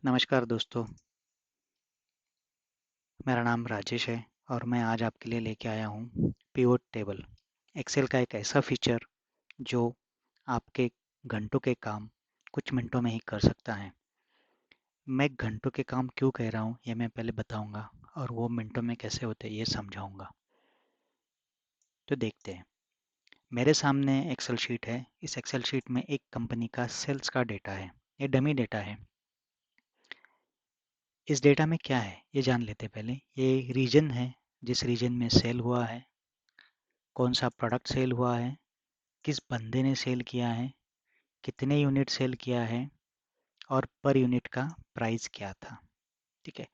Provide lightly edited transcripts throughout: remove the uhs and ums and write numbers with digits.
नमस्कार दोस्तों, मेरा नाम राजेश है और मैं आज आपके लिए लेके आया हूँ पिवोट टेबल। एक्सेल का एक ऐसा फीचर जो आपके घंटों के काम कुछ मिनटों में ही कर सकता है। मैं घंटों के काम क्यों कह रहा हूँ ये मैं पहले बताऊँगा और वो मिनटों में कैसे होते हैं ये समझाऊँगा। तो देखते हैं। मेरे सामने एक्सेल शीट है। इस एक्सेल शीट में एक कंपनी का सेल्स का डेटा है। ये डमी डेटा है। इस डेटा में क्या है ये जान लेते हैं पहले। ये रीजन है, जिस रीजन में सेल हुआ है, कौन सा प्रोडक्ट सेल हुआ है, किस बंदे ने सेल किया है, कितने यूनिट सेल किया है और पर यूनिट का प्राइस क्या था। ठीक है।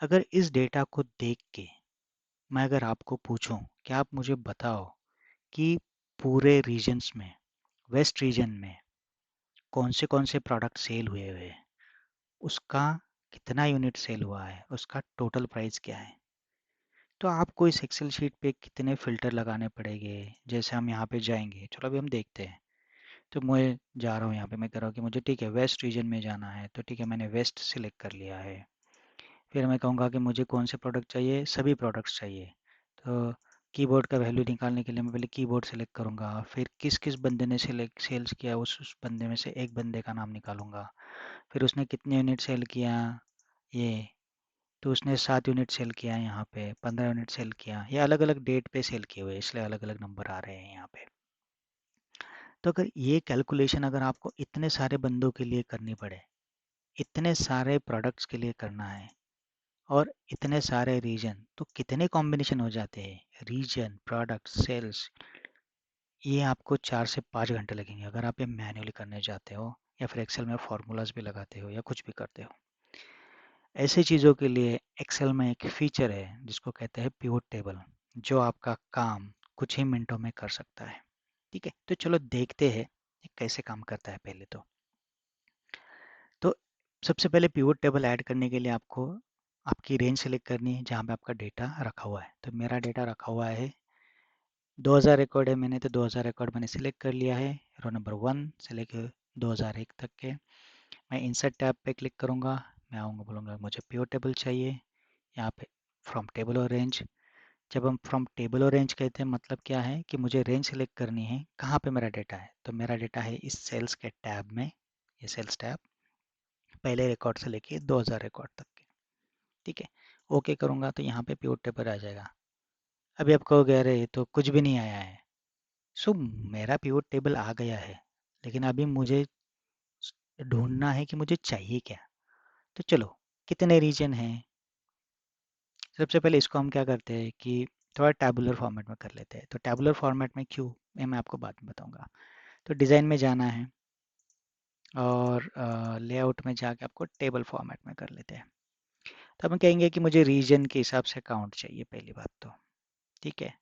अगर इस डेटा को देख के मैं अगर आपको पूछूं कि आप मुझे बताओ कि पूरे रीजन्स में, वेस्ट रीजन में कौन से प्रोडक्ट सेल हुए हुए हैं, उसका कितना यूनिट सेल हुआ है, उसका टोटल प्राइस क्या है, तो आपको इस एक्सेल शीट पे कितने फिल्टर लगाने पड़ेंगे। जैसे हम यहाँ पे जाएंगे, चलो अभी हम देखते हैं। तो मैं जा रहा हूँ यहाँ पे, मैं कह रहा हूँ कि मुझे ठीक है वेस्ट रीजन में जाना है, तो ठीक है मैंने वेस्ट सिलेक्ट कर लिया है। फिर मैं कहूँगा कि मुझे कौन से प्रोडक्ट चाहिए, सभी प्रोडक्ट्स चाहिए। तो कीबोर्ड का वैल्यू निकालने के लिए मैं पहले कीबोर्ड सेलेक्ट करूँगा, फिर किस किस बंदे ने सेलेक्ट सेल्स किया उस बंदे में से एक बंदे का नाम निकालूंगा। फिर उसने कितने यूनिट सेल किया, ये तो उसने 7 यूनिट सेल किया है, यहाँ पे 15 यूनिट सेल किया। ये अलग अलग डेट पे सेल किए हुए इसलिए अलग अलग नंबर आ रहे हैं यहाँ पे। तो अगर ये कैलकुलेशन अगर आपको इतने सारे बंदों के लिए करनी पड़े, इतने सारे प्रोडक्ट्स के लिए करना है और इतने सारे रीजन, तो कितने कॉम्बिनेशन हो जाते हैं रीजन, प्रोडक्ट, सेल्स। ये आपको 4 से 5 घंटे लगेंगे अगर आप ये मैन्युअली करने जाते हो या फिर एक्सेल में फार्मूलाज भी लगाते हो या कुछ भी करते हो। ऐसी चीज़ों के लिए एक्सेल में एक फीचर है जिसको कहते हैं पिवट टेबल, जो आपका काम कुछ ही मिनटों में कर सकता है। ठीक है, तो चलो देखते हैं ये कैसे काम करता है पहले तो सबसे पहले पिवट टेबल ऐड करने के लिए आपको आपकी रेंज सेलेक्ट करनी है जहाँ पे आपका डेटा रखा हुआ है। तो मेरा डेटा रखा हुआ है 2000 रिकॉर्ड है, मैंने तो 2000 रिकॉर्ड मैंने सिलेक्ट कर लिया है। रो नंबर 1 से लेकर 2001 तक के। मैं इंसर्ट टैब पे क्लिक करूँगा, मैं आऊँगा, बोलूँगा मुझे पिवट टेबल चाहिए। यहाँ पे फ्रॉम टेबल और रेंज। जब हम फ्रॉम टेबल और रेंज कहते हैं मतलब क्या है कि मुझे रेंज सेलेक्ट करनी है कहाँ पे मेरा डेटा है। तो मेरा डेटा है इस सेल्स के टैब में, ये सेल्स टैब, पहले रिकॉर्ड से लेके 2000 रिकॉर्ड तक के। ठीक है, ओके करूँगा तो यहाँ पे पिवट टेबल आ जाएगा। अभी आप कहोगे अरे ये तो कुछ भी नहीं आया है। सो मेरा पिवट टेबल आ गया है, लेकिन अभी मुझे ढूंढना है कि मुझे चाहिए क्या। तो चलो, कितने रीजन हैं। सबसे पहले इसको हम क्या करते हैं कि थोड़ा टैबुलर फॉर्मेट में कर लेते हैं। तो टैबुलर फॉर्मेट में क्यों, ये मैं आपको बाद में बताऊंगा। तो डिज़ाइन में जाना है और लेआउट में जाके आपको टेबल फॉर्मेट में कर लेते हैं। तो हम कहेंगे कि मुझे रीजन के हिसाब से काउंट चाहिए पहली बात तो। ठीक है,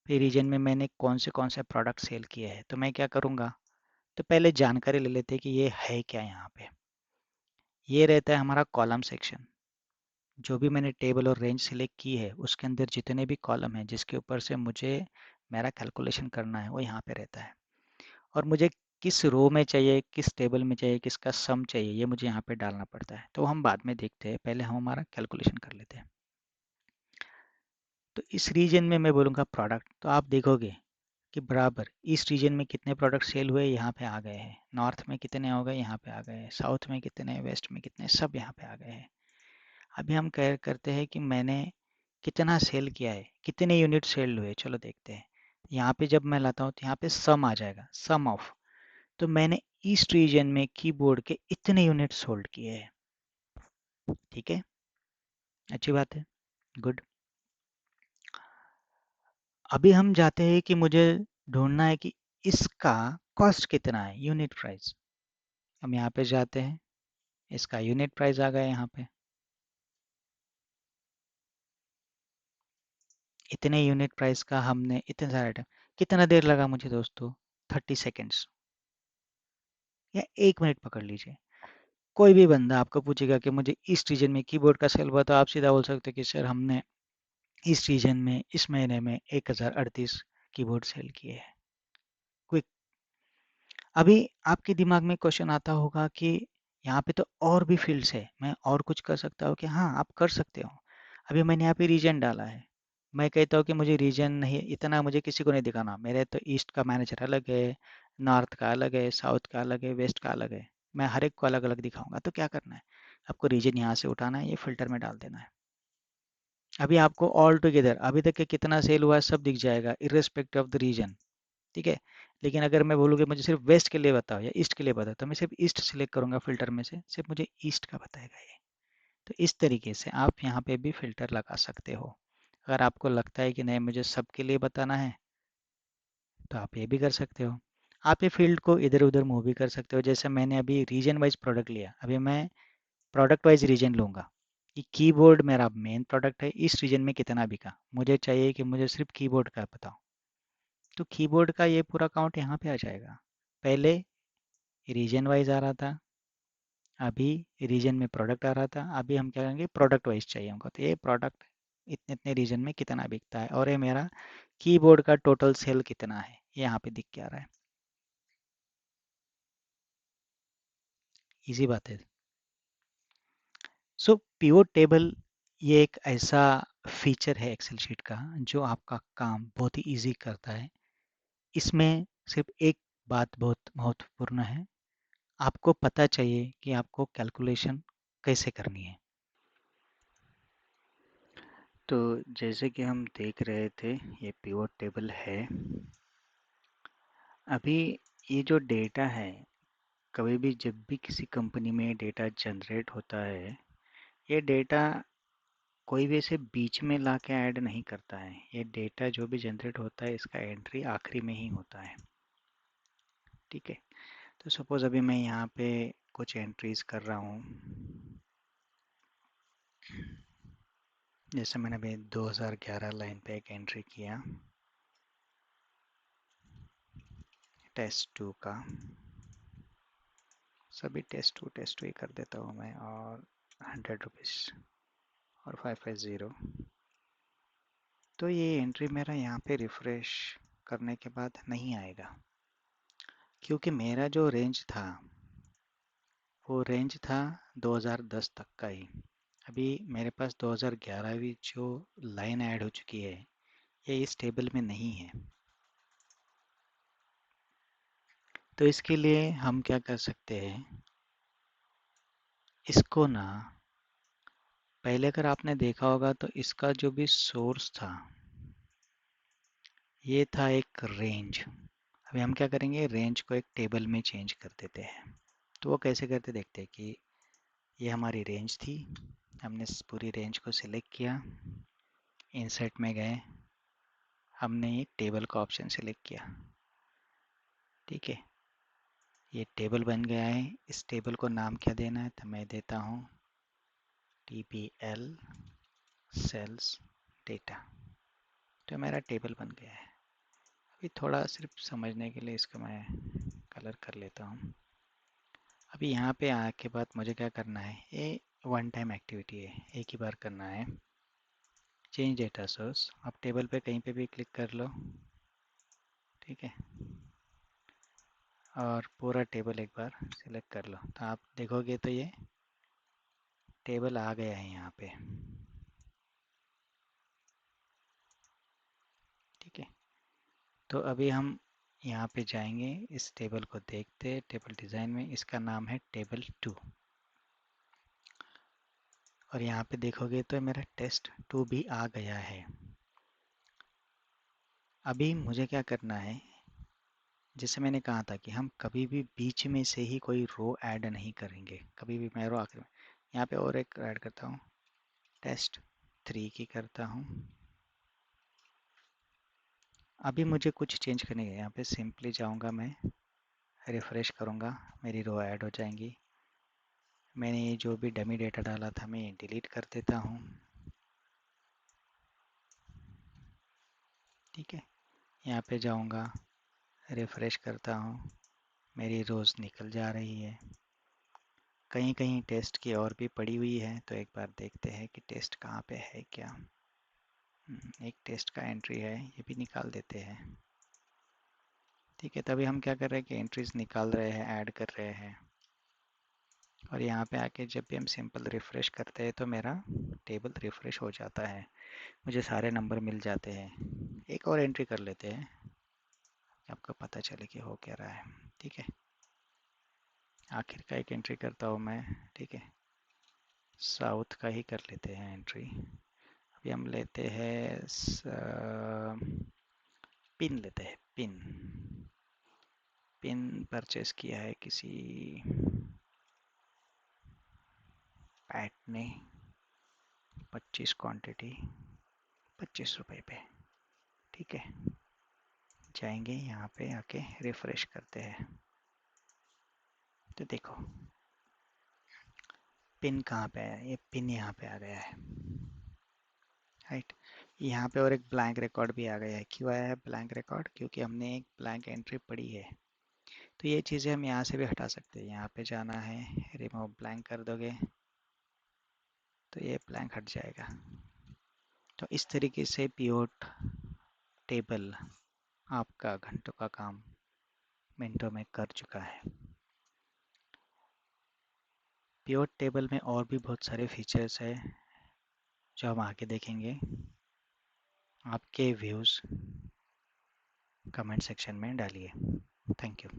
फिर रीजन में मैंने कौन से प्रोडक्ट सेल किए हैं, तो मैं क्या करूँगा, तो पहले जानकारी ले लेते हैं कि ये है क्या। यहाँ पे ये रहता है हमारा कॉलम सेक्शन। जो भी मैंने टेबल और रेंज सेलेक्ट की है उसके अंदर जितने भी कॉलम हैं जिसके ऊपर से मुझे मेरा कैलकुलेशन करना है वो यहाँ पे रहता है। और मुझे किस रो में चाहिए, किस टेबल में चाहिए, किसका सम चाहिए, ये मुझे यहाँ पे डालना पड़ता है। तो हम बाद में देखते हैं, पहले हम हमारा कैलकुलेशन कर लेते हैं। तो इस रीजन में मैं बोलूँगा प्रोडक्ट, तो आप देखोगे कि बराबर इस रीजन में कितने प्रोडक्ट सेल हुए यहाँ पे आ गए हैं, नॉर्थ में कितने हो गए यहाँ पे आ गए हैं, साउथ में कितने, वेस्ट में कितने, सब यहाँ पे आ गए हैं। अभी हम कह करते हैं कि मैंने कितना सेल किया है, कितने यूनिट सेल हुए, चलो देखते हैं। यहाँ पे जब मैं लाता हूँ तो यहाँ पे सम आ जाएगा, सम ऑफ। तो मैंने ईस्ट रीजन में कीबोर्ड के इतने यूनिट सोल्ड किए हैं। ठीक है, अच्छी बात है, गुड। अभी हम जाते हैं कि मुझे ढूंढना है कि इसका कॉस्ट कितना है, यूनिट प्राइस। हम यहाँ पे जाते हैं, इसका यूनिट प्राइस आ गया यहाँ पे। इतने यूनिट प्राइस का हमने इतने सारे आइटम, कितना देर लगा मुझे दोस्तों, 30 सेकेंड्स या 1 मिनट पकड़ लीजिए। कोई भी बंदा आपको पूछेगा कि मुझे इस रीजन में कीबोर्ड का सेल हुआ, तो आप सीधा बोल सकते हैं कि सर हमने इस रीजन में इस महीने में 1038 कीबोर्ड सेल किए हैं। क्विक। अभी आपके दिमाग में क्वेश्चन आता होगा कि यहाँ पे तो और भी फील्ड्स है, मैं और कुछ कर सकता हूँ कि हाँ आप कर सकते हो। अभी मैंने यहाँ पे रीजन डाला है, मैं कहता हूँ कि मुझे रीजन नहीं, इतना मुझे किसी को नहीं दिखाना, मेरे तो ईस्ट का मैनेजर अलग है, नॉर्थ का अलग है, साउथ का अलग है, वेस्ट का अलग है, मैं हर एक को अलग अलग दिखाऊंगा। तो क्या करना है, आपको रीजन यहाँ से उठाना है, ये फिल्टर में डाल देना है। अभी आपको ऑल टुगेदर अभी तक के कितना सेल हुआ है सब दिख जाएगा, इर्रेस्पेक्टिव ऑफ द रीजन। ठीक है, लेकिन अगर मैं बोलूँ कि मुझे सिर्फ वेस्ट के लिए बताओ या ईस्ट के लिए बताओ, तो मैं सिर्फ ईस्ट सिलेक्ट करूंगा फिल्टर में से, सिर्फ मुझे ईस्ट का बताएगा ये। तो इस तरीके से आप यहाँ पे भी फिल्टर लगा सकते हो। अगर आपको लगता है कि नहीं मुझे सबके लिए बताना है, तो आप ये भी कर सकते हो। आप ये फील्ड को इधर उधर मूव भी कर सकते हो। जैसे मैंने अभी रीजन वाइज प्रोडक्ट लिया, अभी मैं प्रोडक्ट वाइज रीजन लूँगा कि कीबोर्ड मेरा मेन प्रोडक्ट है, इस रीजन में कितना बिका, मुझे चाहिए कि मुझे सिर्फ कीबोर्ड का बताओ। तो कीबोर्ड का ये पूरा काउंट यहाँ पे आ जाएगा। पहले रीजन वाइज आ रहा था, अभी रीजन में प्रोडक्ट आ रहा था, अभी हम क्या करेंगे प्रोडक्ट वाइज चाहिए हमको। तो ये प्रोडक्ट इतने इतने रीजन में कितना बिकता है, और ये मेरा कीबोर्ड का टोटल सेल कितना है, ये यहाँ पे दिख के आ रहा है। इजी बात है। सो पिवोट टेबल ये एक ऐसा फीचर है एक्सेल शीट का जो आपका काम बहुत ही इजी करता है। इसमें सिर्फ एक बात बहुत महत्वपूर्ण है, आपको पता चाहिए कि आपको कैलकुलेशन कैसे करनी है। तो जैसे कि हम देख रहे थे, ये पिवोट टेबल है। अभी ये जो डेटा है, कभी भी जब भी किसी कंपनी में डेटा जनरेट होता है, ये डेटा कोई भी इसे बीच में ला के ऐड नहीं करता है। ये डेटा जो भी जनरेट होता है, इसका एंट्री आखिरी में ही होता है। ठीक है, तो सपोज अभी मैं यहाँ पे कुछ एंट्रीज कर रहा हूँ। जैसे मैंने अभी 2011 लाइन पे एक एंट्री किया, टेस्ट 2 का, सभी टेस्ट टू ही कर देता हूँ मैं, और 100 रुपीज़ और 550। तो ये एंट्री मेरा यहाँ पे रिफ्रेश करने के बाद नहीं आएगा, क्योंकि मेरा जो रेंज था वो रेंज था 2010 तक का ही। अभी मेरे पास 2011 भी जो लाइन ऐड हो चुकी है, ये इस टेबल में नहीं है। तो इसके लिए हम क्या कर सकते हैं, इसको ना, पहले अगर आपने देखा होगा तो इसका जो भी सोर्स था, ये था एक रेंज। अभी हम क्या करेंगे, रेंज को एक टेबल में चेंज कर देते हैं। तो वो कैसे करते देखते हैं कि ये हमारी रेंज थी, हमने इस पूरी रेंज को सिलेक्ट किया, इंसर्ट में गए, हमने एक टेबल का ऑप्शन सिलेक्ट किया। ठीक है, ये टेबल बन गया है। इस टेबल को नाम क्या देना है, तो मैं देता हूँ TBL सेल्स डेटा। तो मेरा टेबल बन गया है। अभी थोड़ा सिर्फ समझने के लिए इसको मैं कलर कर लेता हूँ। अभी यहाँ पे आने के बाद मुझे क्या करना है, ये वन टाइम एक्टिविटी है, एक ही बार करना है। चेंज डेटा सोर्स, आप टेबल पे कहीं पे भी क्लिक कर लो। ठीक है, और पूरा टेबल एक बार सिलेक्ट कर लो, तो आप देखोगे तो ये टेबल आ गया है यहाँ पे। ठीक है, तो अभी हम यहाँ पे जाएंगे, इस टेबल को देखते, टेबल डिज़ाइन में इसका नाम है टेबल 2, और यहाँ पे देखोगे तो मेरा टेस्ट 2 भी आ गया है। अभी मुझे क्या करना है, जैसे मैंने कहा था कि हम कभी भी बीच में से ही कोई रो ऐड नहीं करेंगे, कभी भी मैं रो आखिर में, यहाँ पे और एक ऐड करता हूँ, टेस्ट 3 की करता हूँ। अभी मुझे कुछ चेंज करने है, यहाँ पे सिंपली जाऊँगा, मैं रिफ़्रेश करूँगा, मेरी रो ऐड हो जाएंगी। मैंने ये जो भी डमी डेटा डाला था मैं डिलीट कर देता हूँ। ठीक है, यहाँ पे जाऊँगा, रिफ़्रेश करता हूँ, मेरी रोज़ निकल जा रही है। कहीं कहीं टेस्ट की और भी पड़ी हुई है, तो एक बार देखते हैं कि टेस्ट कहाँ पे है क्या। एक टेस्ट का एंट्री है, ये भी निकाल देते हैं। ठीक है, तभी हम क्या कर रहे हैं कि एंट्रीज निकाल रहे हैं, ऐड कर रहे हैं। और यहाँ पे आके जब भी हम सिंपल रिफ़्रेश करते हैं तो मेरा टेबल रिफ़्रेश हो जाता है, मुझे सारे नंबर मिल जाते हैं। एक और एंट्री कर लेते हैं, आपको पता चले कि हो क्या रहा है। ठीक है, आखिर का एक एंट्री करता हूँ मैं। ठीक है, साउथ का ही कर लेते हैं एंट्री। अभी हम लेते हैं पिन लेते हैं, पिन। पिन परचेस किया है किसी पैट ने, 25 क्वांटिटी, 25 रुपए पे। ठीक है, जाएंगे यहाँ पे आके रिफ्रेश करते हैं तो देखो पिन कहाँ पे है, ये पिन यहाँ पे आ गया है। राइट, यहाँ पे और एक ब्लैंक रिकॉर्ड भी आ गया है। क्यों आया है ब्लैंक रिकॉर्ड? क्योंकि हमने एक ब्लैंक एंट्री पढ़ी है। तो ये चीज़ें हम यहाँ से भी हटा सकते हैं। यहाँ पे जाना है, रिमूव ब्लैंक कर दोगे तो ये ब्लैंक हट जाएगा। तो इस तरीके से पिवोट टेबल आपका घंटों का काम मिनटों में कर चुका है। पिवोट टेबल में और भी बहुत सारे फीचर्स है जो हम आगे देखेंगे। आपके व्यूज़ कमेंट सेक्शन में डालिए। Thank you.